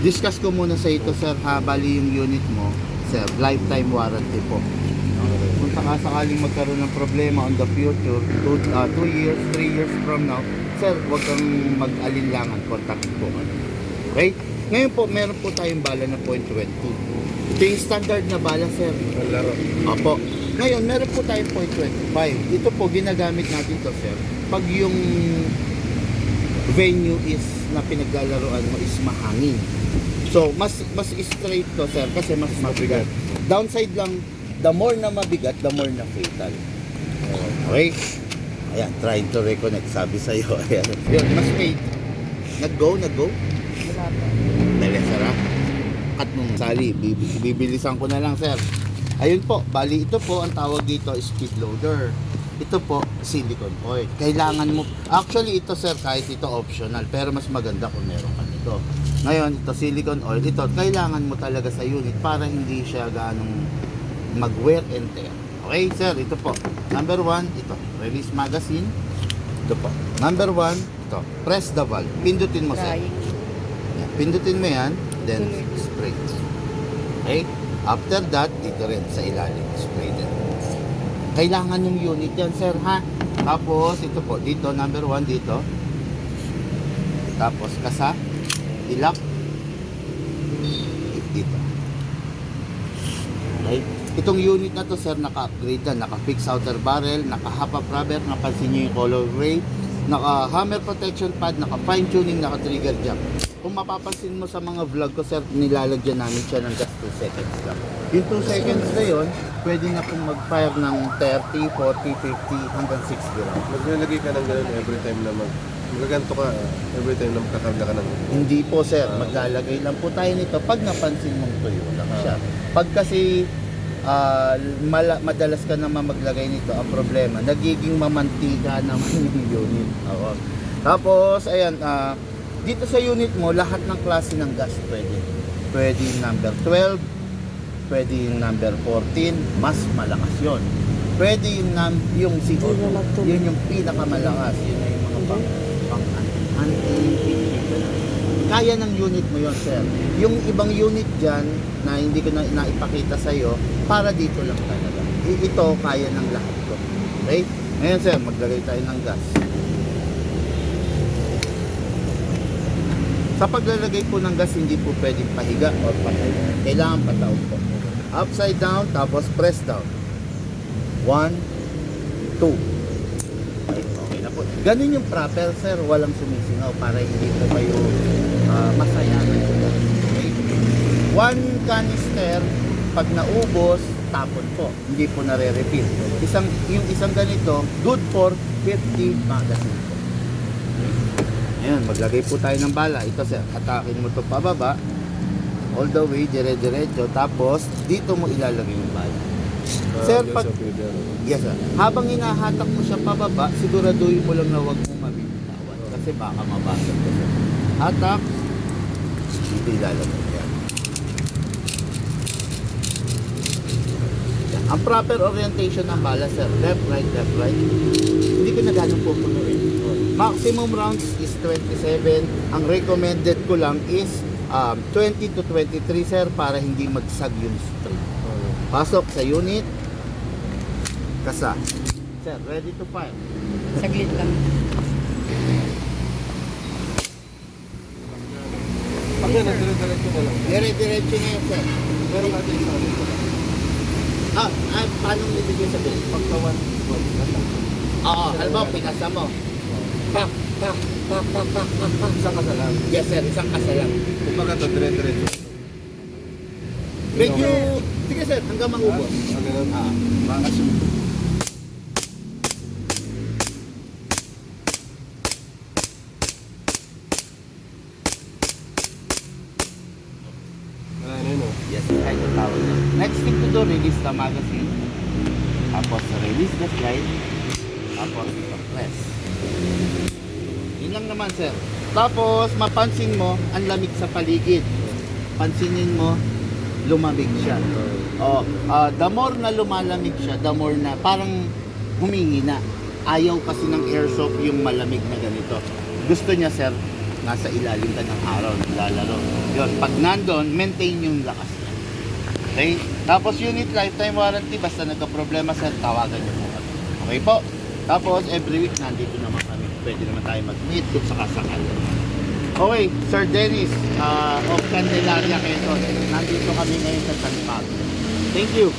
discuss ko muna sa ito, sir, ha, bali yung unit mo, sir, lifetime warranty po. Kung sakaling magkaroon ng problema on the future, 2 years, 3 years from now, sir, huwag kang mag-alinlangan, contact po. Okay? Ngayon po, meron po tayong bala na .20. Ito yung standard na bala, sir. Laro. Opo. Ngayon, meron po tayong .25. Ito po, ginagamit natin to, sir. Pag yung venue is na pinaglalaroan mo is mahangin. So, mas straight to, sir, kasi mas mabigat. Downside lang, the more na mabigat, the more na fatal. Okay? Ayan, trying to reconnect, sabi sa'yo. Ayan. Yun, mas straight. Nag-go? Wala pa. Dali, sir, ha? At nung sali, bibilisan ko na lang, sir. Ayun po, bali ito po, ang tawag dito is skid loader. Ito po, silicone oil. Kailangan mo, actually ito, sir, kahit ito optional, pero mas maganda kung meron ka nito. Ngayon, ito silicone oil, ito, kailangan mo talaga sa unit para hindi siya ganong mag-wear and tear. Okay, sir, ito po. Number 1, ito, release magazine. Ito po. Number 1, ito, press the valve. Pindutin mo, sir. Drying. Yan, pindutin mo yan, then Sunod. spray. Okay? After that, dito rin sa ilalim, spray din. Kailangan yung unit yan, sir, ha? Tapos, ito po, dito, number 1, dito. Tapos, kasa, ilak, dito. Okay? Itong unit na to, sir, naka-upgrade na, naka-fix outer barrel, naka-half up rubber, napansin nyo yung color gray, naka-hammer protection pad, naka-fine tuning, naka-trigger jump. Kung mapapansin mo sa mga vlog ko, sir, nilalagyan namin siya ng just 2 seconds lang. Yung 2 seconds na yun, pwede na pong mag-fire ng 30, 40, 50, hanggang 60 rounds. Maglalagay ka ng ganun every time na magaganto ka, every time na magkakarga ka ng... Hindi po, sir, maglalagay lang po tayo nito pag napansin mong tuyo lang siya. Pag kasi madalas ka naman maglagay nito, ang problema, nagiging mamantika naman yung unit. Oo. Tapos, ayan, dito sa unit mo, lahat ng klase ng gas pwede. Pwede yung number 12, pwede yung number 14, mas malakas yun. Pwede yung siguro, yun yung pinakamalakas, yun yung mga pang anti. Kaya ng unit mo yun, sir. Yung ibang unit dyan, na hindi ko na naipakita sa'yo, para dito lang talaga. Ito, kaya ng lahat ko. Okay? Ngayon, sir, maglagay tayo ng gas. Sa paglalagay po ng gas, hindi po pwedeng pahiga o patay. Kailangan pataw po. Upside down, tapos press down. 1, 2. Okay na po. Ganun yung proper, sir. Walang sumisingaw para hindi po kayo masayanan. Okay? 1 canister, pag naubos, tapon po. Hindi po nare-refill. Yung isang ganito, good for 50 magazine po. Ayan, maglagay po tayo ng bala. Ito, sir, atakin mo ito pababa, all the way, dire-diretso, tapos dito mo ilalagay yung bala. Sir, pag... Yes, sir. Habang hinahatak mo siya pababa, siguraduhin mo lang na huwag mo mabibitawan. Kasi baka mabasag ko, sir. Hatak, dito ilalagay. Yan. Yan. Ang proper orientation ng bala, sir, left, right, left, right. Hindi ko na ganun po punuin. Maximum rounds is 27. Ang recommended ko lang is 20 to 23, sir, para hindi magsag yung string. Pasok sa unit. Kasa. Sir, ready to fire. Saglit lang. Pag yan, dire-diretso na lang. Dire-diretso na yun, sir. Meron natin sa akin. Paano nilagay sa bill? Pagka 1, Oo, halimbawa, pinasa mo. Pak. isang kasa lang. Yes, sir, isang kasa lang. Kumbaga ito, dire-diretso. Medyo, sige, sir, hanggang mangubos. Ang ganun. Makasunod. Ano yun, oh. Yes, kahit yung tawag niya. Next thing to do, release the magazine. Tapos, release the slide. Tapos, press. Yun lang naman, sir. Tapos, mapansin mo, ang lamig sa paligid. Pansinin mo, lumamig siya. The more na lumalamig siya, the more na parang humihina. Ayaw kasi ng airsoft yung malamig na ganito. Gusto niya, sir, nasa ilalim ka ng araw, naglalaro. Yun, pag nandun, maintain yung lakas niya. Okay? Tapos unit lifetime warranty, basta nagka-problema sir, tawagan niyo po kami. Okay po? Tapos every week nandito naman kami. Pwede naman tayo mag-meet kung sakasakal. Okay, Sir Dennis of Candelaria, Quezon. Nandito kami ngayon sa San Pablo. Thank you.